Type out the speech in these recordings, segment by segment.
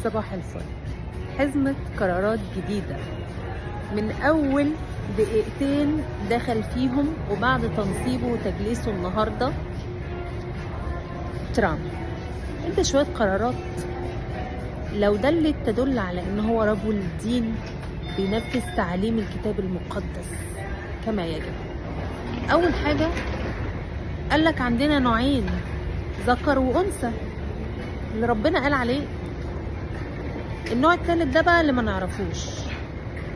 صباح الفل. حزمة قرارات جديدة من أول دقيقتين دخل فيهم، وبعد تنصيبه وتجليسه النهاردة ترامب ادى شوية قرارات لو دلت تدل على إن هو رجل دين بينفذ تعاليم الكتاب المقدس كما يجب. أول حاجة قالك عندنا نوعين، ذكر وأنثى، اللي ربنا قال عليه. النوع الثالث ده بقى اللي ما نعرفوش،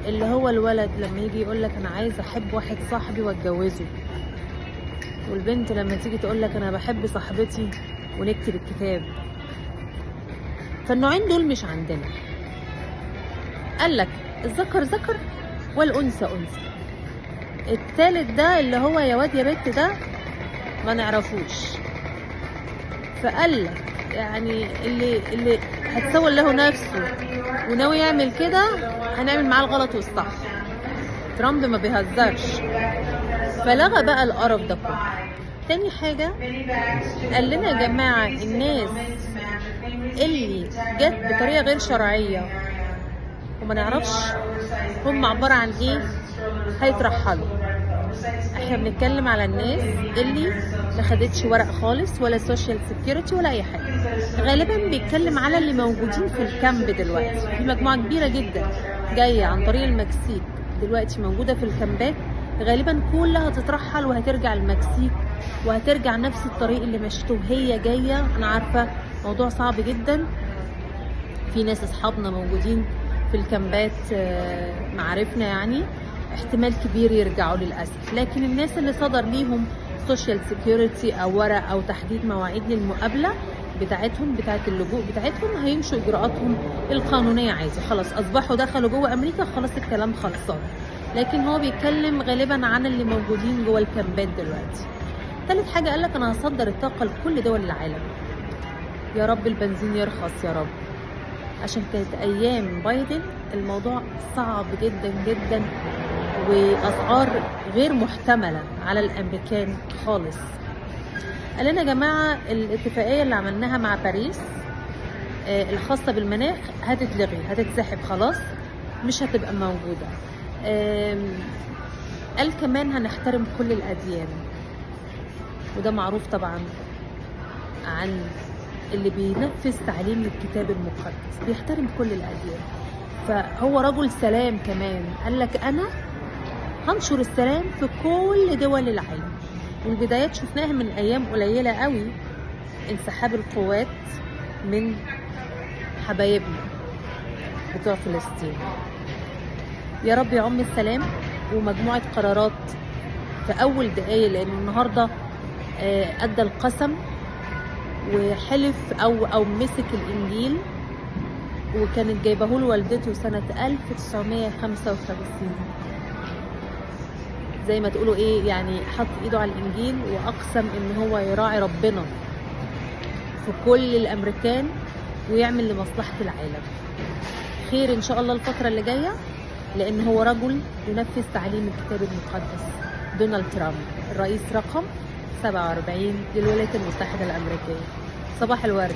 اللي هو الولد لما يجي يقولك انا عايز احب واحد صاحبي واتجوزه، والبنت لما تيجي تقولك انا بحب صاحبتي ونكتب الكتاب. فالنوعين دول مش عندنا. قالك الذكر ذكر والانثى انثى. الثالث ده اللي هو يا واد يا بنت ده ما نعرفوش. فقالك يعني اللي هتسول له نفسه وناوي يعمل كده هنعمل معاه الغلط والصح. ترامب ما بيهزرش، فلغى بقى القرف ده كله. تاني حاجة قال لنا يا جماعة الناس اللي جت بطريقة غير شرعية وما نعرفش هم عبارة عن ايه هيترحلوا. احنا بنتكلم على الناس اللي ما خدتش ورق خالص ولا سوشيال سيكيورتي ولا اي حاجه. غالبا بيتكلم على اللي موجودين في الكامب دلوقتي. في مجموعه كبيره جدا جايه عن طريق المكسيك دلوقتي موجوده في الكامبات، غالبا كلها هتترحل وهترجع المكسيك وهترجع نفس الطريق اللي مشته هي جايه. انا عارفه موضوع صعب جدا، في ناس اصحابنا موجودين في الكامبات معارفنا، يعني احتمال كبير يرجعوا للأسف. لكن الناس اللي صدر ليهم سوشيال سيكيورتي أو ورق أو تحديد مواعيد للمقابلة بتاعتهم بتاعة اللجوء بتاعتهم هيمشوا إجراءاتهم القانونية عادي. خلاص أصبحوا دخلوا جوه أمريكا، خلاص الكلام خلصان. لكن هو بيتكلم غالبا عن اللي موجودين جوه الكامبات دلوقتي. ثالث حاجة قالك أنا هصدر الطاقة لكل دول العالم. يا رب البنزين يرخص يا رب، عشان كانت أيام بايدن الموضوع صعب جدا جدا وأسعار غير محتملة على الأمريكان خالص. قال لنا يا جماعة الاتفاقية اللي عملناها مع باريس الخاصة بالمناخ هتتلغي، هتتسحب خلاص، مش هتبقى موجودة. قال كمان هنحترم كل الأديان، وده معروف طبعا عن اللي بينفذ تعليم الكتاب المقدس، بيحترم كل الأديان. فهو رجل سلام كمان. قال لك أنا هنشر السلام في كل دول العالم. والبدايات شفناها من أيام قليلة قوي، انسحاب القوات من حبايبنا بتوع فلسطين. يا رب يعم السلام. ومجموعة قرارات في أول دقايق، لأن النهاردة أدى القسم وحلف أو مسك الإنجيل، وكانت جايبه له والدته سنة 1955. زي ما تقولوا ايه، يعني حط ايده على الإنجيل وأقسم ان هو يراعي ربنا في كل الأمريكان ويعمل لمصلحة العالم خير ان شاء الله الفترة اللي جاية، لأن هو رجل ينفذ تعليم الكتاب المقدس. دونالد ترامب الرئيس رقم 47 للولايات المتحدة الأمريكية. صباح الورد.